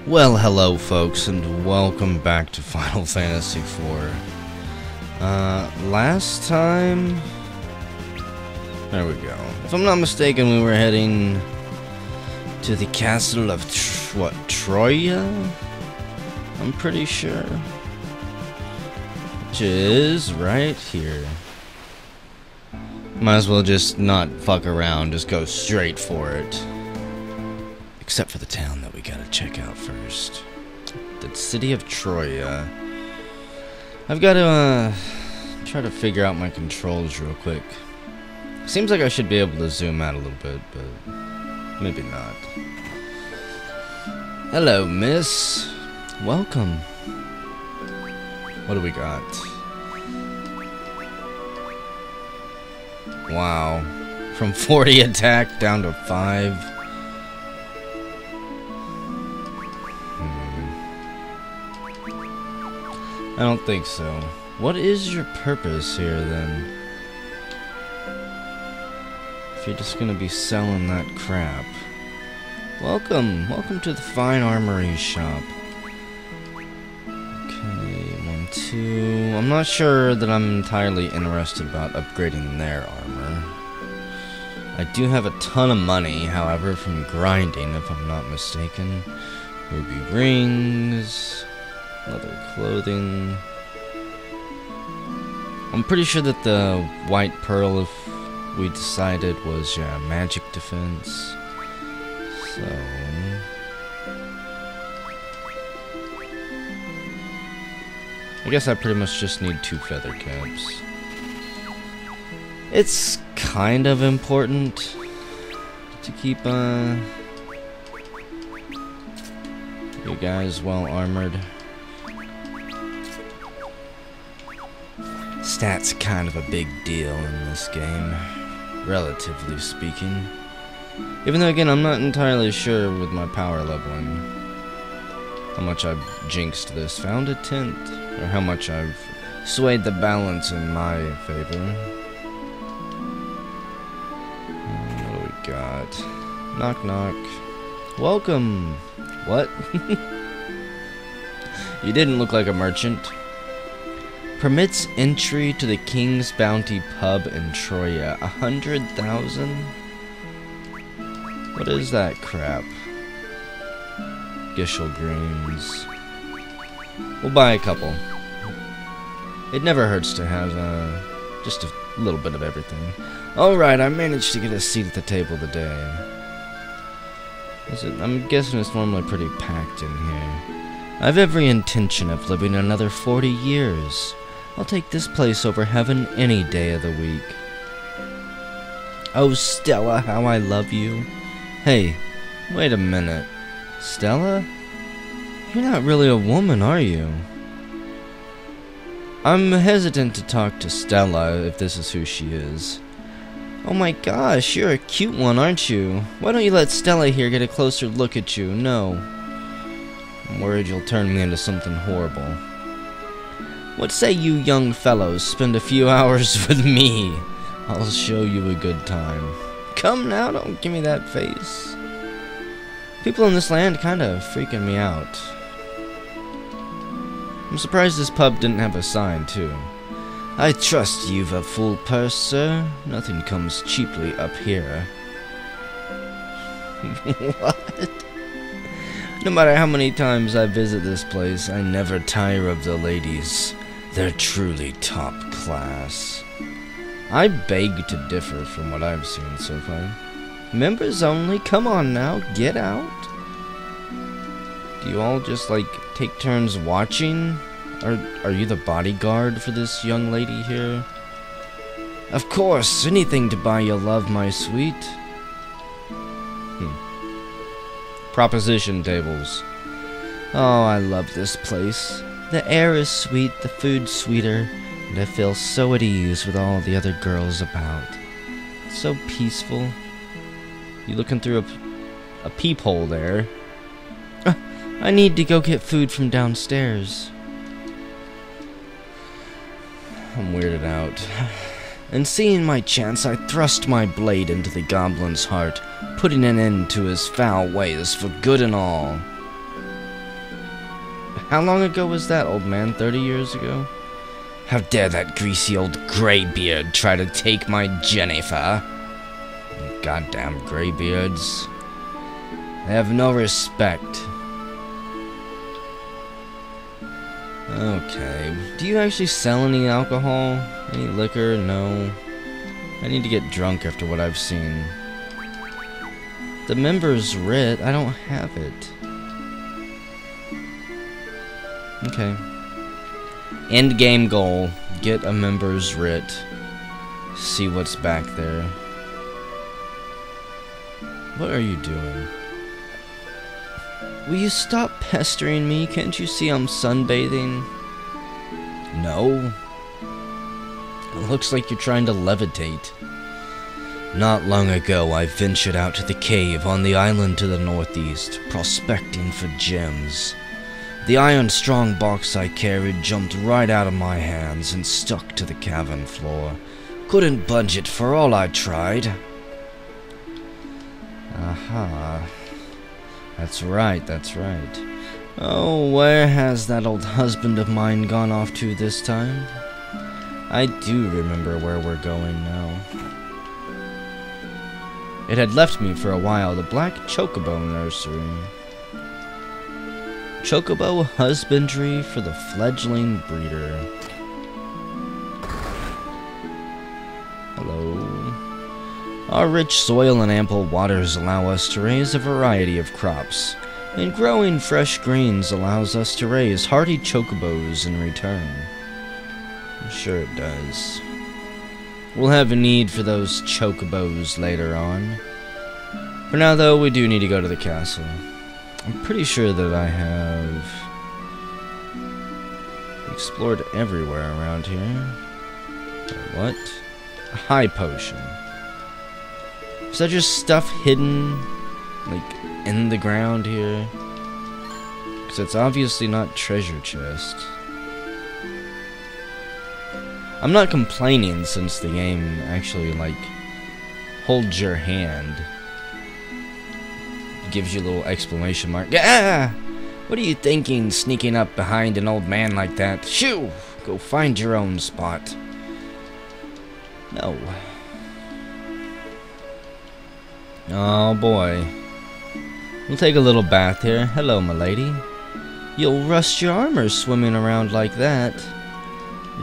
Well, hello folks, and welcome back to Final Fantasy IV. Last time... There we go. If I'm not mistaken, we were heading to the castle of, Troia? I'm pretty sure. Which is right here. Might as well just not fuck around, just go straight for it. Except for the town that we gotta check out first. The city of Troia. I've gotta, try to figure out my controls real quick. Seems like I should be able to zoom out a little bit, but maybe not. Hello, miss. Welcome. What do we got? Wow. From 40 attack down to 5. I don't think so. What is your purpose here, then? If you're just gonna be selling that crap. Welcome to the fine armory shop. Okay, 1, 2... I'm not sure that I'm entirely interested about upgrading their armor. I do have a ton of money, however, from grinding, if I'm not mistaken. Ruby rings... leather clothing. I'm pretty sure that the white pearl, if we decided, was magic defense. So I guess I pretty much just need 2 feather caps. It's kind of important to keep you guys well armored. Stats kind of a big deal in this game, relatively speaking. Even though, again, I'm not entirely sure with my power leveling how much I've jinxed this. Found a tent, or how much I've swayed the balance in my favor. What do we got? Knock knock. Welcome. What? You didn't look like a merchant. Permits entry to the King's Bounty pub in Troia. 100,000? What is that crap? Gishel greens. We'll buy a couple. It never hurts to have just a little bit of everything. Alright, I managed to get a seat at the table today. I'm guessing it's normally pretty packed in here. I have every intention of living another 40 years. I'll take this place over heaven any day of the week. Oh, Stella, how I love you. Hey, wait a minute. Stella? You're not really a woman, are you? I'm hesitant to talk to Stella if this is who she is. Oh my gosh, you're a cute one, aren't you? Why don't you let Stella here get a closer look at you? No. I'm worried you'll turn me into something horrible. What say you young fellows spend a few hours with me? I'll show you a good time. Come now, don't give me that face. People in this land kinda freaking me out. I'm surprised this pub didn't have a sign, too. I trust you've a full purse, sir. Nothing comes cheaply up here. What? No matter how many times I visit this place, I never tire of the ladies. They're truly top class. I beg to differ from what I've seen so far. Members only? Come on now, get out. Do you all just, like, take turns watching? Are you the bodyguard for this young lady here? Of course, anything to buy your love, my sweet. Proposition tables. Oh, I love this place. The air is sweet, the food's sweeter, and I feel so at ease with all the other girls about. It's so peaceful. You looking through a peephole there. I need to go get food from downstairs. I'm weirded out. And seeing my chance, I thrust my blade into the goblin's heart, putting an end to his foul ways for good and all. How long ago was that, old man? 30 years ago? How dare that greasy old graybeard try to take my Jennifer? Goddamn graybeards. They have no respect. Okay. Do you actually sell any alcohol? Any liquor? No. I need to get drunk after what I've seen. The member's writ? I don't have it. Okay. End game goal. Get a member's writ. See what's back there. What are you doing? Will you stop pestering me? Can't you see I'm sunbathing? No. It looks like you're trying to levitate. Not long ago, I ventured out to the cave on the island to the northeast, prospecting for gems. The iron-strong box I carried jumped right out of my hands and stuck to the cavern floor. Couldn't budge it for all I tried. Aha. That's right, that's right. Oh, where has that old husband of mine gone off to this time? I do remember where we're going now. It had left me for a while, the black Chocobo Nursery. Chocobo husbandry for the fledgling breeder. Hello. Our rich soil and ample waters allow us to raise a variety of crops, and growing fresh greens allows us to raise hardy chocobos in return. I'm sure it does. We'll have a need for those chocobos later on. For now, though, we do need to go to the castle. I'm pretty sure that I have explored everywhere around here. What? A high potion. Is that just stuff hidden, like, in the ground here? Because it's obviously not treasure chest. I'm not complaining since the game actually, like, holds your hand. Gives you a little exclamation mark. Yeah! What are you thinking, sneaking up behind an old man like that? Shoo! Go find your own spot. No. Oh boy. We'll take a little bath here. Hello, my lady. You'll rust your armor swimming around like that.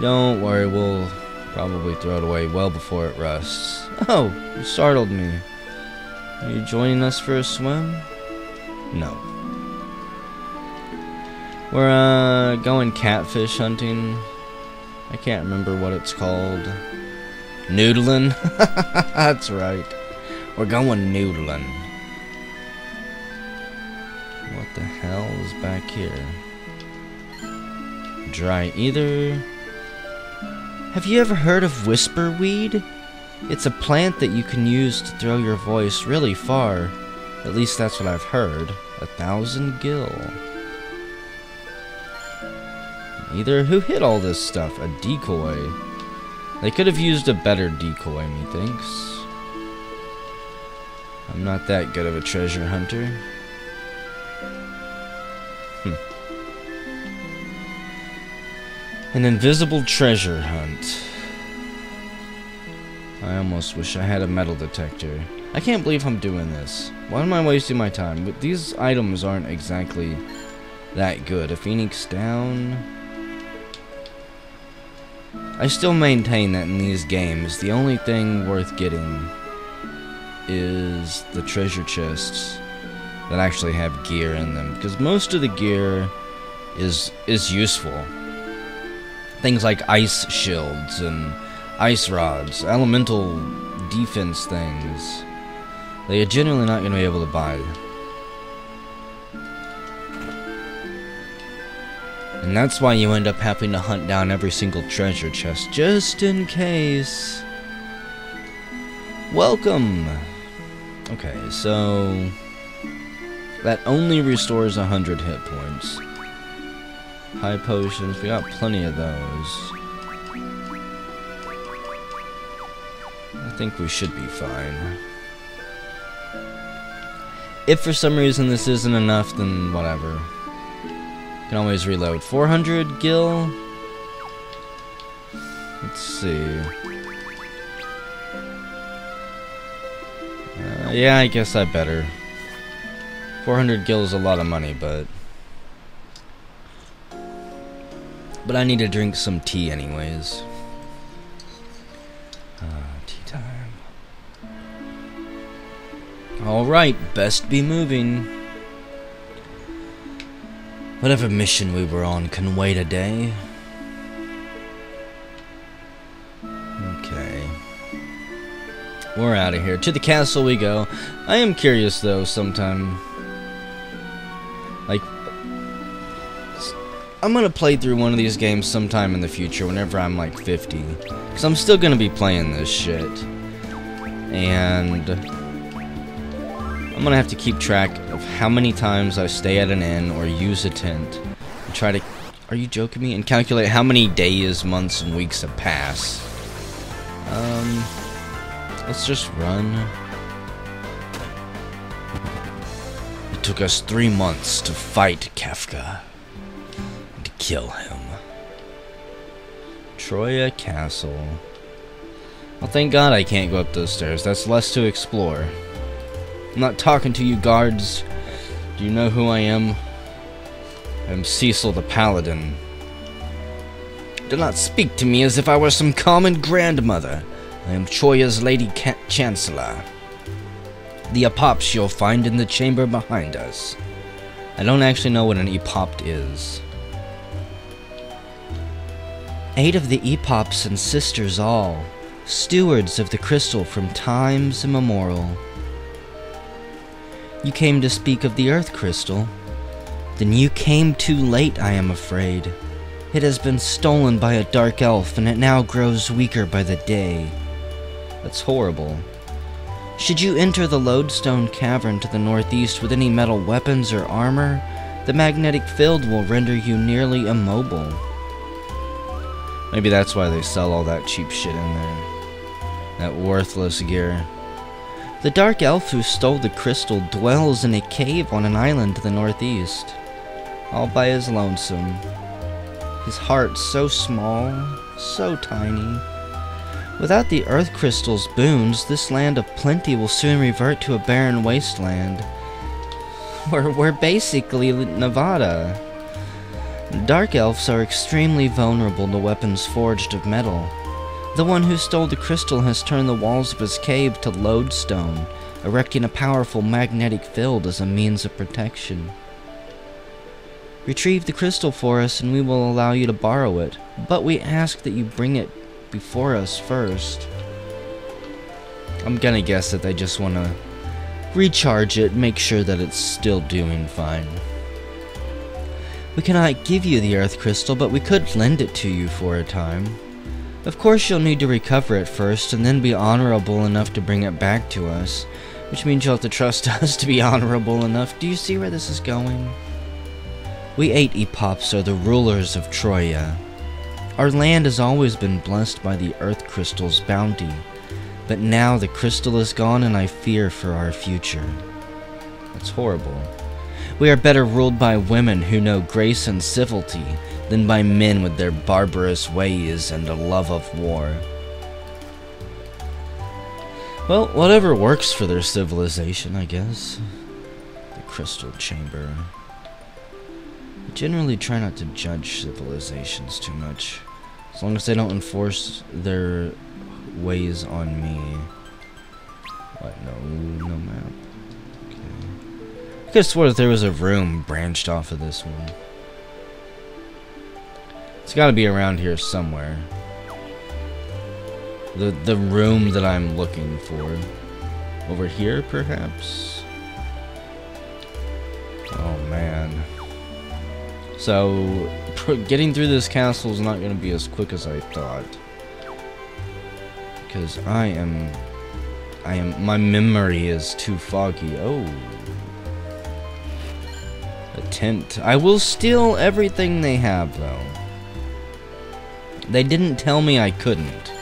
Don't worry, we'll probably throw it away well before it rusts. Oh, you startled me. Are you joining us for a swim? No. We're going catfish hunting. I can't remember what it's called. Noodling? That's right. We're going noodling. What the hell is back here? Dry ether. Have you ever heard of whisperweed? It's a plant that you can use to throw your voice really far. At least that's what I've heard. 1,000 gil. Either who hid all this stuff? A decoy. They could have used a better decoy, methinks. I'm not that good of a treasure hunter. An invisible treasure hunt. I almost wish I had a metal detector. I can't believe I'm doing this. Why am I wasting my time? But these items aren't exactly that good. A phoenix down. I still maintain that in these games, the only thing worth getting is the treasure chests that actually have gear in them. Because most of the gear is useful. Things like ice shields and ice rods, elemental defense things. They are generally not going to be able to buy. And that's why you end up having to hunt down every single treasure chest, just in case. Welcome! Okay, so that only restores 100 hit points. High potions, we got plenty of those. I think we should be fine. If for some reason this isn't enough, then whatever. Can always reload. 400 gil. Let's see. Yeah, I guess I better. 400 gil is a lot of money, but I need to drink some tea anyways. Tea time. Alright, best be moving. Whatever mission we were on can wait a day. Okay. We're out of here. To the castle we go. I am curious though, sometime. Like, I'm gonna play through one of these games sometime in the future, whenever I'm like 50. Because I'm still gonna be playing this shit. And I'm gonna have to keep track of how many times I stay at an inn or use a tent. And try to... Are you joking me? And calculate how many days, months, and weeks have passed. Let's just run. It took us 3 months to fight Kafka. And to kill him. Troia Castle. Well, thank God I can't go up those stairs. That's less to explore. I'm not talking to you, guards. Do you know who I am? I'm Cecil the Paladin. Do not speak to me as if I were some common grandmother. I am Troia's Lady Chancellor. The epops you'll find in the chamber behind us. I don't actually know what an epopt is. 8 of the epops and sisters all, stewards of the crystal from times immemorial. You came to speak of the earth crystal? Then you came too late, I am afraid. It has been stolen by a dark elf, and it now grows weaker by the day. That's horrible. Should you enter the lodestone cavern to the northeast with any metal weapons or armor, the magnetic field will render you nearly immobile. Maybe that's why they sell all that cheap shit in there. That worthless gear. The dark elf who stole the crystal dwells in a cave on an island to the northeast, all by his lonesome. His heart so small, so tiny. Without the earth crystal's boons, this land of plenty will soon revert to a barren wasteland. We're basically Nevada. Dark elves are extremely vulnerable to weapons forged of metal. The one who stole the crystal has turned the walls of his cave to lodestone, erecting a powerful magnetic field as a means of protection. Retrieve the crystal for us and we will allow you to borrow it, but we ask that you bring it before us first. I'm gonna guess that they just want to recharge it, make sure that it's still doing fine. We cannot give you the earth crystal, but we could lend it to you for a time. Of course you'll need to recover it first, and then be honorable enough to bring it back to us. Which means you'll have to trust us to be honorable enough. Do you see where this is going? We 8 epops are the rulers of Troia. Our land has always been blessed by the earth crystal's bounty. But now the crystal is gone and I fear for our future. That's horrible. We are better ruled by women who know grace and civility than by men with their barbarous ways and a love of war. Well, whatever works for their civilization, I guess. The crystal chamber. I generally try not to judge civilizations too much, as long as they don't enforce their ways on me. What? No map. Okay. I could have swore that there was a room branched off of this one. It's got to be around here somewhere. The room that I'm looking for. Over here, perhaps? Oh, man. So, getting through this castle is not going to be as quick as I thought. Because my memory is too foggy. Oh. A tent. I will steal everything they have, though. They didn't tell me I couldn't.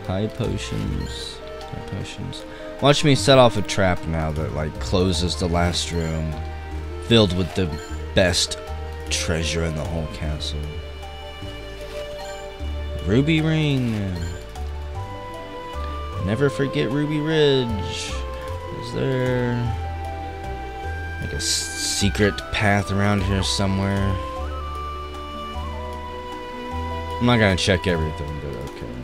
High potions. High potions. Watch me set off a trap now that, like, closes the last room. Filled with the best treasure in the whole castle. Ruby Ring. Never forget Ruby Ridge. Is there like a secret path around here somewhere? I'm not gonna check everything, but okay.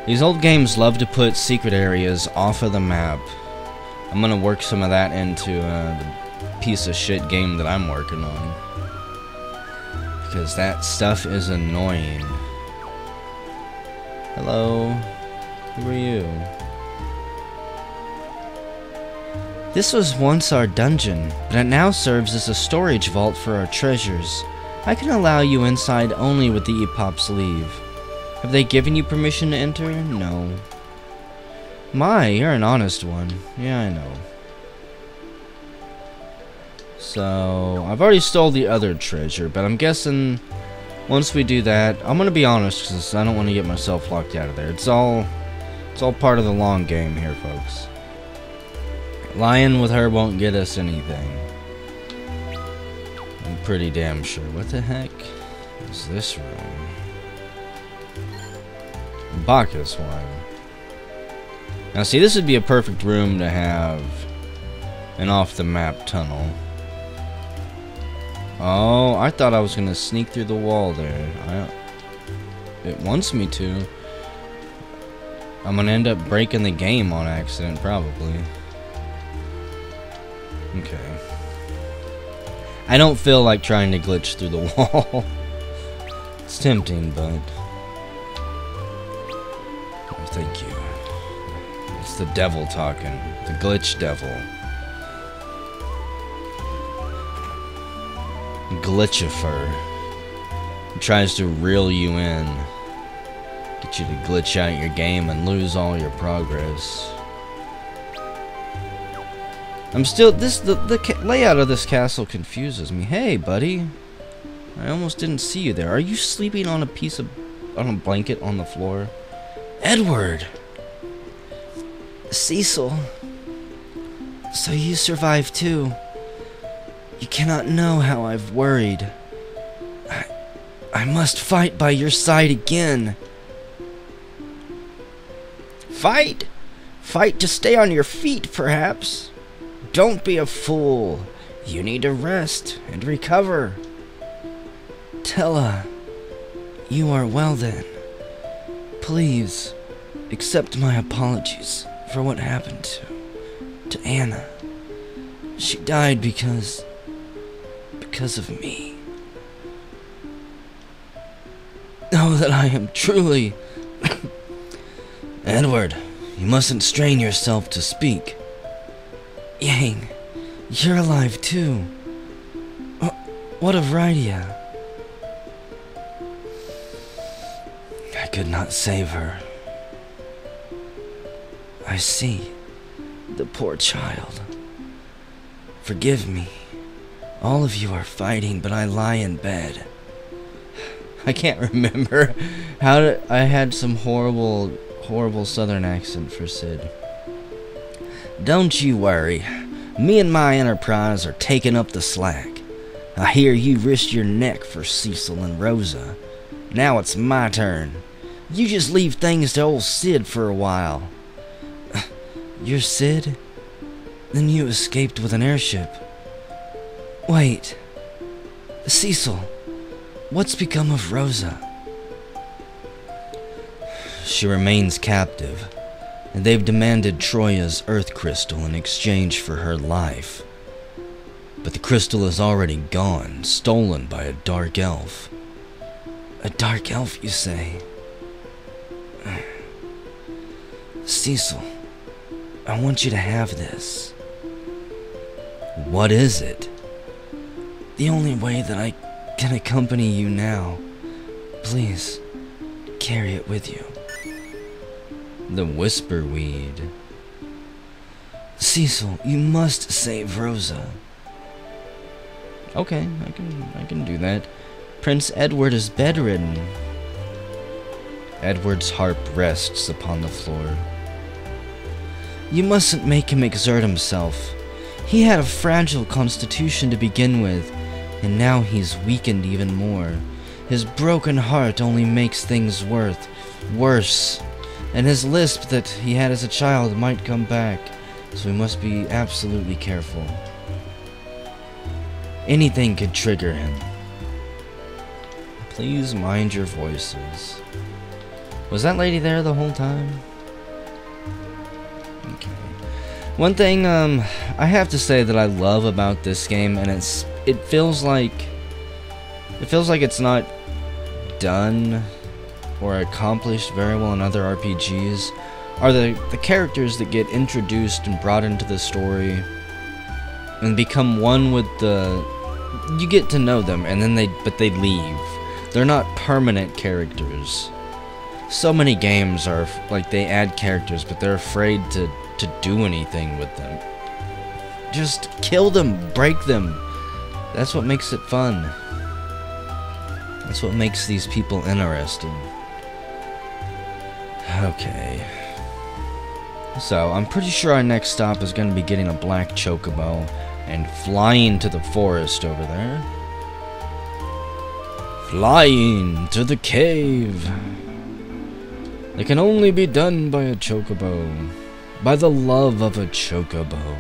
These old games love to put secret areas off of the map. I'm gonna work some of that into the piece of shit game that I'm working on. Because that stuff is annoying. Hello? Who are you? This was once our dungeon, but it now serves as a storage vault for our treasures. I can allow you inside only with the EPOP's leave. Have they given you permission to enter? No. My, you're an honest one. Yeah, I know. So, I've already stole the other treasure, but I'm guessing once we do that, I'm gonna be honest, because I don't want to get myself locked out of there. It's all part of the long game here, folks. Lying with her won't get us anything. I'm pretty damn sure. What the heck is this room? Bacchus wine. Now see, this would be a perfect room to have an off-the-map tunnel. Oh, I thought I was gonna sneak through the wall there. It wants me to. I'm gonna end up breaking the game on accident, probably. Okay. I don't feel like trying to glitch through the wall. It's tempting, but... Oh, thank you. It's the devil talking. The glitch devil. Glitchifer. He tries to reel you in. Get you to glitch out your game and lose all your progress. I'm still... The layout of this castle confuses me. Hey, buddy. I almost didn't see you there. Are you sleeping on a blanket on the floor? Edward! Cecil. So you survived too. You cannot know how I've worried. I must fight by your side again. Fight? Fight to stay on your feet, perhaps? Don't be a fool. You need to rest and recover. Tella, you are well then. Please, accept my apologies for what happened to Anna. She died because of me. Know that I am truly... Edward, you mustn't strain yourself to speak. Yang, you're alive too. What of Rydia? I could not save her. I see. The poor child. Forgive me. All of you are fighting, but I lie in bed. I can't remember how I had some horrible southern accent for Sid. Don't you worry. Me and my enterprise are taking up the slack. I hear you risked your neck for Cecil and Rosa. Now it's my turn. You just leave things to old Sid for a while. You're Sid? Then you escaped with an airship. Wait. Cecil, what's become of Rosa? She remains captive, and they've demanded Troia's Earth Crystal in exchange for her life. But the crystal is already gone, stolen by a dark elf. A dark elf, you say? Cecil, I want you to have this. What is it? The only way that I can accompany you now. Please, carry it with you. The whisper weed. Cecil, you must save Rosa. Okay, I can do that. Prince Edward is bedridden. Edward's harp rests upon the floor. You mustn't make him exert himself. He had a fragile constitution to begin with. and now he's weakened even more. His broken heart only makes things worse, and his lisp that he had as a child might come back, so we must be absolutely careful. Anything could trigger him. Please mind your voices. Was that lady there the whole time? Okay. One thing I have to say that I love about this game, and it feels like it's not done or accomplished very well in other RPGs, are the characters that get introduced and brought into the story and become one with you get to know them, and then they leave. They're not permanent characters. So many games are like they add characters, but they're afraid to do anything with them. Just kill them, break them. That's what makes it fun. That's what makes these people interesting. Okay. So, I'm pretty sure our next stop is going to be getting a black chocobo and flying to the forest over there. Flying to the cave. It can only be done by a chocobo. By the love of a chocobo.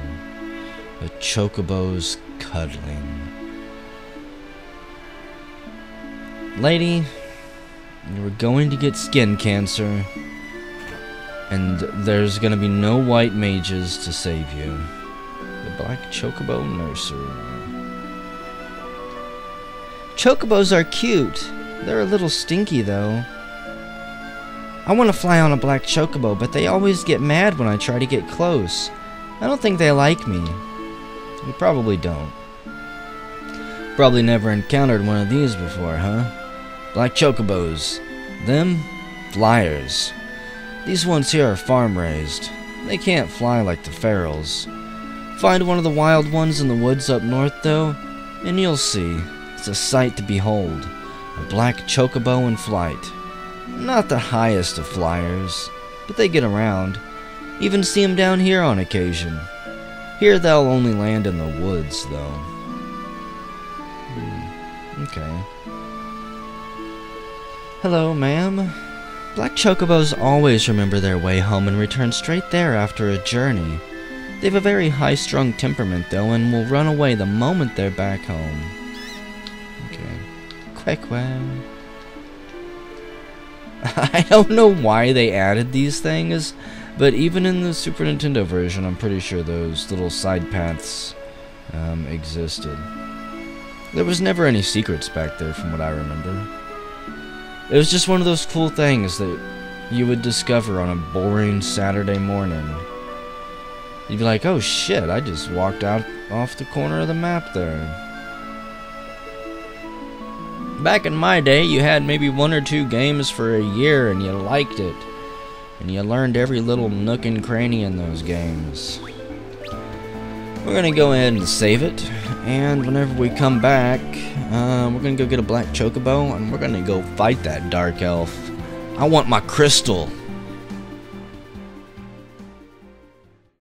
A chocobo's cuddling. Lady, you were going to get skin cancer, and there's gonna be no white mages to save you. The Black Chocobo Nursery. Chocobos are cute. They're a little stinky, though. I want to fly on a black chocobo, but they always get mad when I try to get close. I don't think they like me. You probably don't. Probably never encountered one of these before, huh? Black chocobos. Them? Flyers. These ones here are farm-raised. They can't fly like the ferals. Find one of the wild ones in the woods up north, though, and you'll see. It's a sight to behold. A black chocobo in flight. Not the highest of flyers, but they get around. Even see them down here on occasion. Here they'll only land in the woods, though. Okay. Hello, ma'am. Black chocobos always remember their way home and return straight there after a journey. They have a very high-strung temperament, though, and will run away the moment they're back home. Okay. Quack-quack. I don't know why they added these things, but even in the Super Nintendo version, I'm pretty sure those little side paths existed. There was never any secrets back there from what I remember. It was just one of those cool things that you would discover on a boring Saturday morning. You'd be like, oh shit, I just walked out off the corner of the map there. Back in my day, you had maybe 1 or 2 games for a year and you liked it. And you learned every little nook and cranny in those games. We're gonna go ahead and save it. And whenever we come back, we're gonna go get a black chocobo and we're gonna go fight that dark elf. I want my crystal.